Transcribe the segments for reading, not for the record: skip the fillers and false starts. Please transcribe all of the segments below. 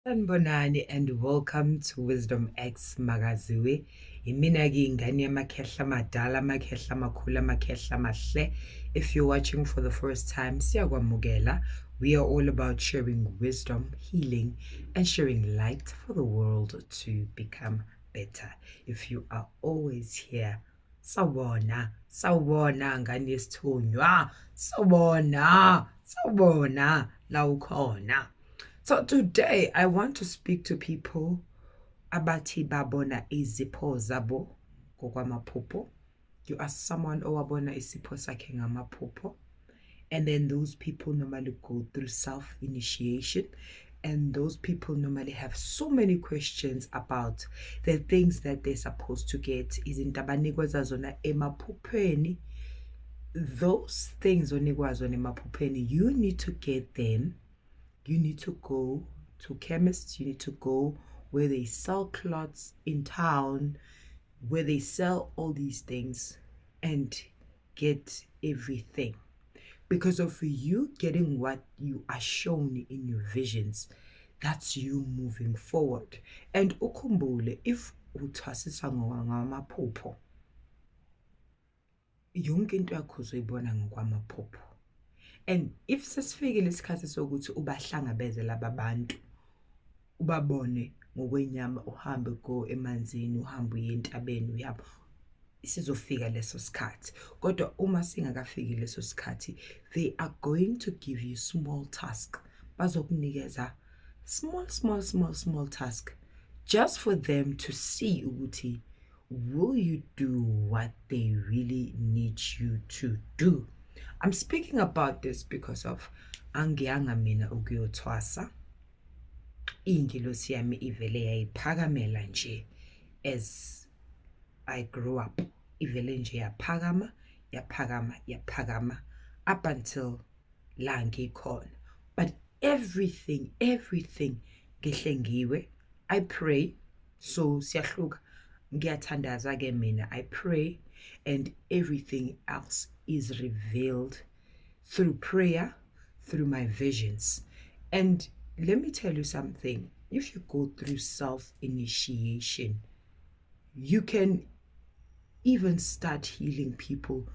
Sanibonani and welcome to Wisdom X Magaziwe. Imina ke ingane yamakhehla amadala, amakhehla amakhulu, amakhehla amahle. If you're watching for the first time, siyakwamukela. We are all about sharing wisdom, healing, and sharing light for the world to become better. If you are always here, sawubona ngani yesithunywa, sawubona la ukhona. So today I want to speak to people abathi babona izipho zabo ngokwamaphupho. You are someone owabona isipho sakhe ngamaphupho. And then those people normally go through self-initiation. And those people normally have so many questions about the things that they're supposed to get. Izinto abanikwa zona emaphupheni. Those things onikwa zona emaphupheni, you need to get them. You need to go to chemists, you need to go where they sell cloths in town, where they sell all these things and get everything. Because of you getting what you are shown in your visions, that's you moving forward. And ukhumbule, if uthwasisa ngamaphupho, yonke into yakho uzoyibona ngokwamaphupho. And if sesifikile isikhathi sokuthi ubahlangabeze laba bantu ubabone ngokwenyama uhambe go emanzini uhambe uye entabeni uyapho sizofika leso sikhathi kodwa uma singakafiki leso sikhathi they are going to give you small task bazokunikeza small task just for them to see ukuthi will you do what they really need you to do. I'm speaking about this because of angiyanga mina ukuyothwasa ingilosi yami ivele yayiphakamela nje as I grew up ivele nje yaphakama up until la ngikhona. But everything ngihle ngiwe I pray, so siyahluka ngiyathandaza ke mina I pray, and everything else is revealed through prayer, through my visions. And let me tell you something, if you go through self-initiation, you can even start healing people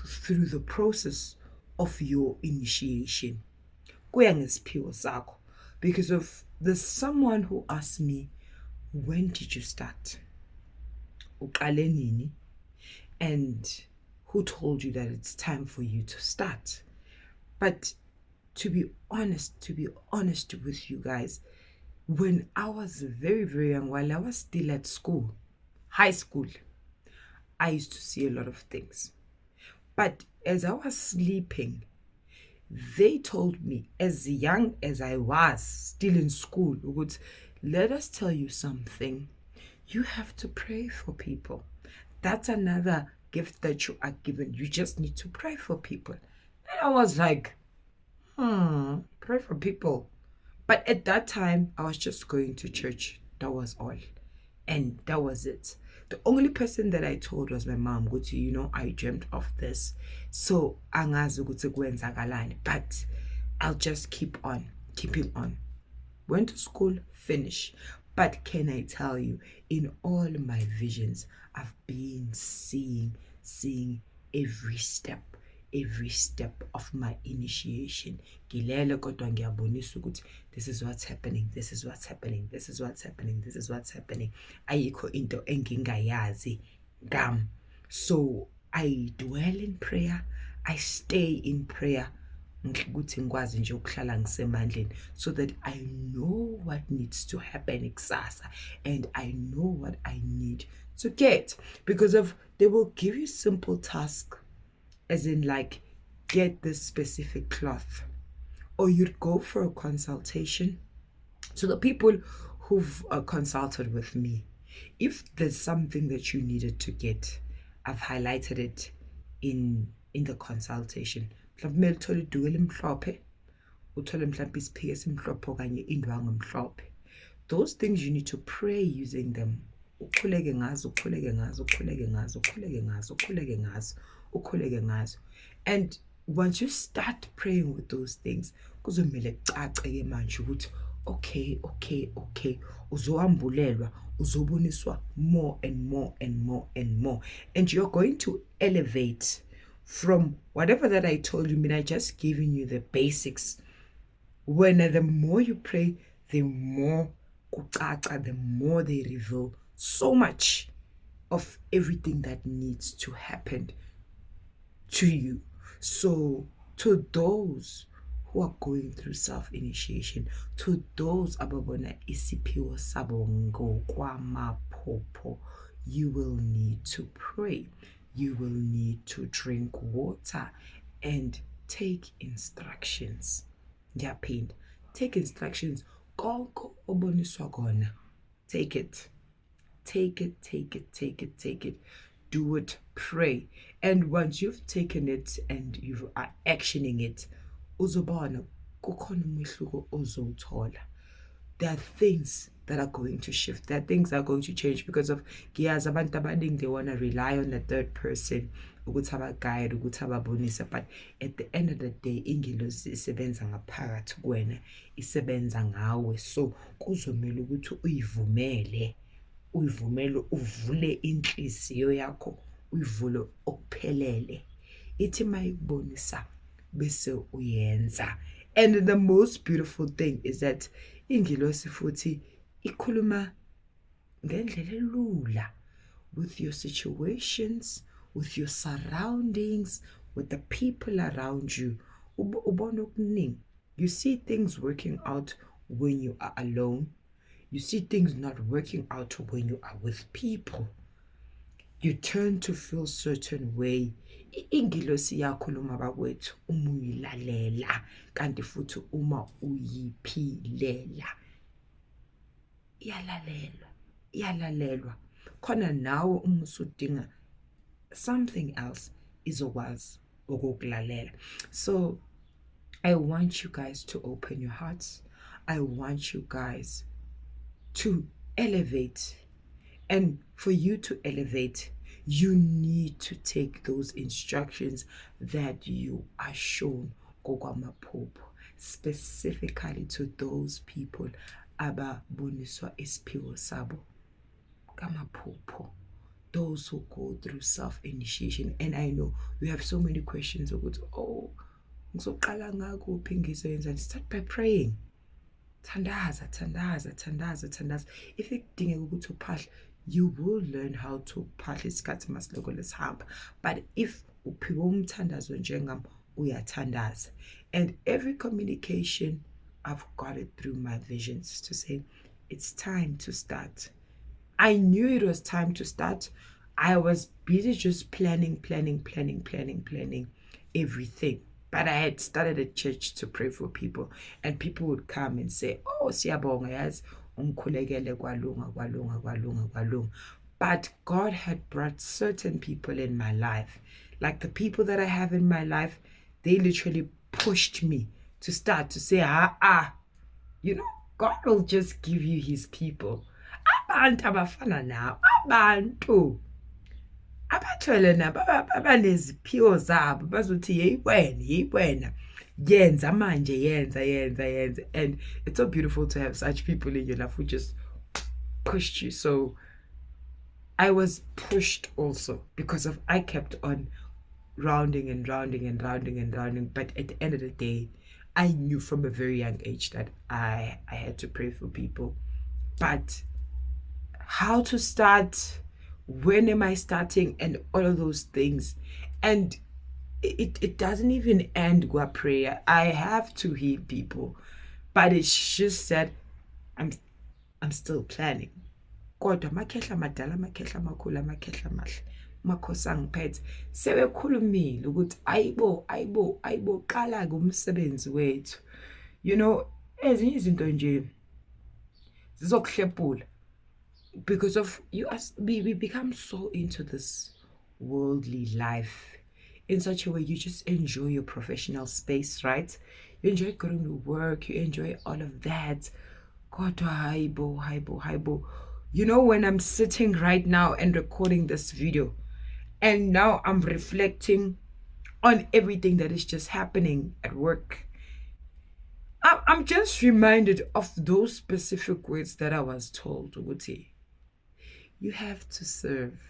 through the process of your initiation. Kuya ngesiphiwo sakho. Because of there's someone who asked me, when did you start? Uqale nini? And who told you that it's time for you to start? But to be honest with you guys, when I was very young, while I was still at school, high school, I used to see a lot of things. But as I was sleeping, they told me, as young as I was, still in school, would let us tell you something. You have to pray for people. That's another gift that you are given. You just need to pray for people. And I was like, pray for people. But at that time, I was just going to church. That was all. And that was it. The only person that I told was my mom. I dreamt of this. So, but I'll just keeping on. Went to school, finish. But can I tell you, in all my visions, I've been seeing every step of my initiation. Gilele kodwa ngiyabonisa ukuthi this is what's happening. Ayikho into engingayazi ngam. So I dwell in prayer, I stay in prayer. Ukuthi ngikwazi nje ukuhlala ngisemandleni so that I know what needs to happen kusasa and I know what I need to get, because of they will give you simple tasks, as in like get this specific cloth, or you'd go for a consultation. So the people who've consulted with me, if there's something that you needed to get, I've highlighted it in the consultation. Mhlawumbe uthole iduku elimhlophe, uthole mhlawumbe isiphiko esimhlophe okanye indwangu emhlophe. Those things you need to pray using them. Ukhuleke ngazo. And once you start praying with those things, kuzomele kucace ke manje ukuthi okay, uzoambulelwa, uzoboniswa more and more and more and more, and you're going to elevate from whatever that I told you. I mean, I just giving you the basics. When the more you pray, the more kucaca, the more they reveal so much of everything that needs to happen to you. So to those who are going through self-initiation, to those ababona isiphiwo sabo ngokwamaphupho, you will need to pray. You will need to drink water and take instructions. Ngiyaphinda, take instructions. Konke oboniswa kona, take it. Take it. Do it, pray. And once you've taken it and you are actioning it, uzobona kukhona umehluko ozowuthola. There are things that are going to shift. There are things that are going to change because of ngiyazi abantu abaningi, they want to rely on the third person ukuthi abaguide, ukuthi ababonise, but at the end of the day ingelosi isebenza ngaphakathi kuwena, isebenza ngawe. So kuzomela ukuthi uyivumele uvule inhliziyo yakho, uyivule okuphelele. Ithi mayikubonisa bese uyenza. And the most beautiful thing is that ingilosi futhi ikhuluma ngendlela elula with your situations, with your surroundings, with the people around you. Ubona okuningi. You see things working out when you are alone. You see things not working out when you are with people. You turn to feel certain way. Ingilosi yakhuluma bakwethu uma uyilalela, kanti futhi uma uyiphilela iyalalelwa. Khona nawe uma usudinga something else izokwazi ukukulalela. So I want you guys to open your hearts. I want you guys to elevate. And for you to elevate, you need to take those instructions that you are shown ngokwamaphupho, specifically to those people ababoniswa isiphiwo sabo kamaphupho, those who go through self-initiation. And I know you have so many questions about, oh, ngizoqala ngakuphi, ngizoyenza. Start by praying. Tandaza. If ikudingeka ukuthi uphahla, you will learn how to phahla isikhathi masiloko lesihamba. But if uphiwe umthandazo njengami, uyathandaza. And every communication, I've got it through my visions to say, it's time to start. I knew it was time to start. I was busy just planning everything. But I had started a church to pray for people, and people would come and say, oh, siyabonga yazi ungikhulekele kwalunga. But God had brought certain people in my life. Like the people that I have in my life, they literally pushed me to start to say, you know, God will just give you his people. Abantu abafana nawe, abantu abathwele nabo abaneziphiwo zabo bazothi yeyi wena yenza manje, yenza. And it's so beautiful to have such people in your life who just pushed you. So I was pushed also because of I kept on rounding. But at the end of the day, I knew from a very young age that I had to pray for people. But how to start, when am I starting, and all of those things. And it doesn't even end with prayer. I have to heal people, but it's just that I'm still planning. Kodwa makhehla madala, makhehla makhulu, makhehla mahle, makhosi angiphethe sebekhulumile ukuthi ayibo qala kumsebenzi wethu. You know, ezinye izinto nje zizokuhlepula because of you. We become so into this worldly life in such a way you just enjoy your professional space, right? You enjoy going to work, you enjoy all of that. Kodwa hayibo. You know, when I'm sitting right now and recording this video, and now I'm reflecting on everything that is just happening at work, I'm just reminded of those specific words that I was told, Uti. You have to serve.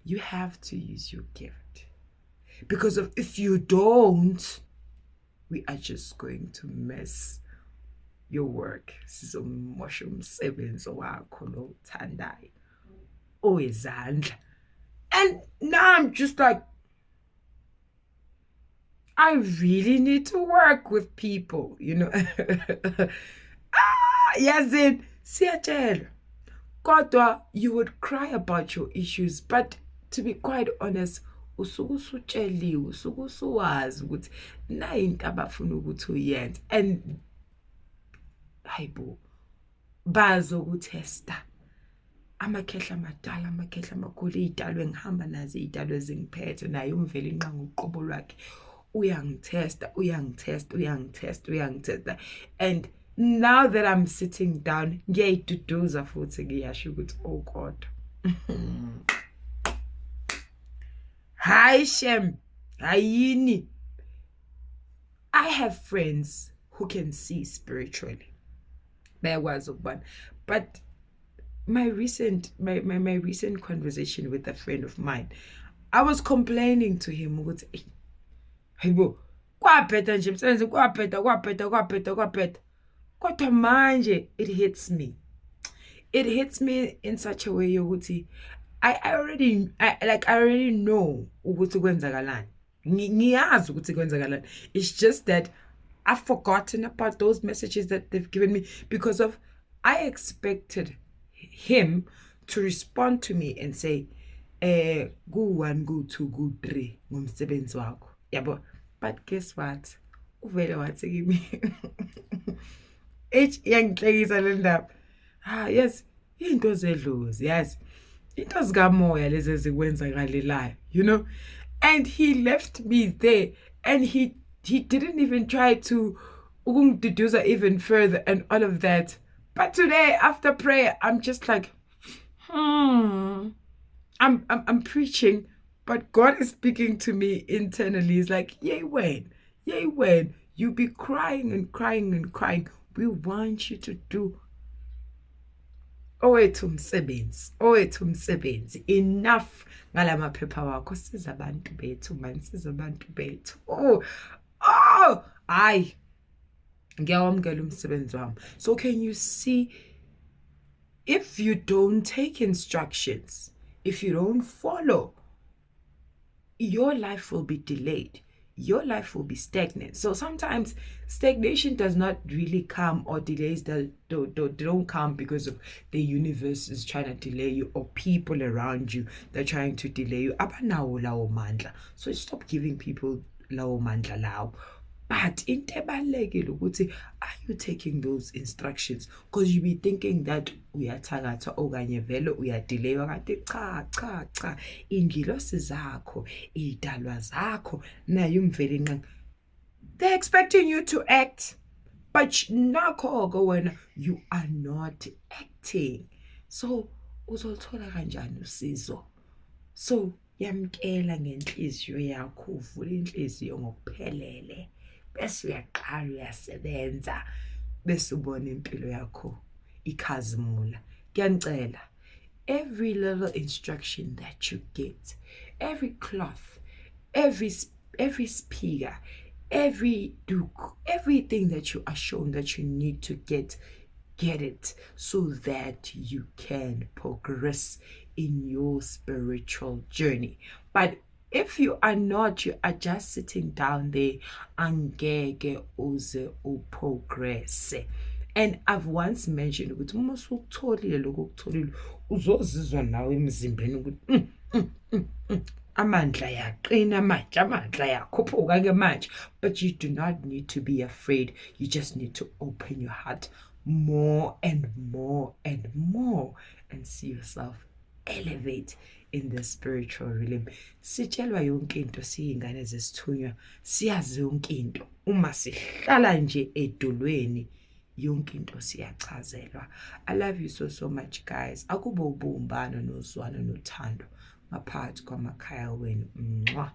You have to use your gift. Because if you don't, we are just going to mess your work. Sizomosha umsebenzi wakho lo uthandayo owezandla. And now I'm just like, I really need to work with people, you know. Yazin, siyatshela. Kodwa, you would cry about your issues, but to be quite honest, usuke usutsheliwe, usuke usuwazi ukuthi nayi into abafuna ukuthi uyenze. And hayibo, bazokuthesta. Amakhehla amadala, amakhehla amakhulu, iy'talo engihamba nazo, iy'talo ezingiphethe, naye umvela inqanga uqobo lwakhe. Uyangitesta. And now that I'm sitting down, ngiyayiduduza futhi ngiyasho ukuthi oh God. Hi Shem, hayini. I have friends who can see spiritually. Bayakwazi ukubona. But my recent conversation with a friend of mine, I was complaining to him ukuthi hayibo, kwaphetha nje umsebenzi, kwaphetha. Kodwa manje it hits me. It hits me in such a way yokuthi I already know ukuthi kwenzakalani. Ngiyazi ukuthi kwenzakalani. It's just that I've forgotten about those messages that they've given me because of I expected him to respond to me and say, go 1, go 2, go 3 ngomsebenzi wakho. Yabo. But guess what? Uvele wathi kimi. Yangihlekisa le ndaba. Yes, into zedlozi, yes. Into zikamoya lezi ezikwenzakalelayo, you know? And he left me there and he didn't even try to ukungiduduza even further and all of that. But today after prayer, I'm just like, I'm preaching, but God is speaking to me internally. He's like, yay when you be crying and crying. We want you to do owethu umsebenzi. Enough ngalamaphepha wakho, siza abantu bethu. Hayi ngiyawamukela umsebenzi wami. So can you see, if you don't take instructions, if you don't follow, your life will be delayed. Your life will be stagnant. So sometimes stagnation does not really come, or delays that don't come because of the universe is trying to delay you, or people around you that are trying to delay you. Abanawo lawo mandla. So stop giving people lawo mandla lawo. But into ebalulekile ukuthi, are you taking those instructions? Because you be thinking that uyathakatha okanye vele uyadelaywa, kanti cha ingilosi zakho, idalwa zakho naye umveli nqanga, they're expecting you to act, but nakho wena you are not acting. So uzolithola kanjani usizo? So yamkela ngenhliziyo yakho, uvula inhliziyo ngokuphelele, bese uyaqala uyasebenza, bese ubona impilo yakho ikhazimula. Ngiyacela, every little instruction that you get, every cloth, every speaker, every duke, everything that you are shown that you need to get it, so that you can progress in your spiritual journey. But if you are not, you are just sitting down there, angeke uze uprogress. And I've once mentioned ukuthi uma usukutholile lokho okutholile, uzozizwa nawe emzimbeni ukuthi amandla yaqina manje, amandla yakhuphuka ke manje. But you do not need to be afraid. You just need to open your heart more and more and see yourself elevate in the spiritual realm. Sitshelwa yonke into siyingane zesithunywa, siyazi yonke into. Uma sihlala nje edolweni, yonke into siyachazelwa. I love you so much, guys. Akube ubumbano nozwano nothando ngaphakathi kwamakhaya wenu. Mwah.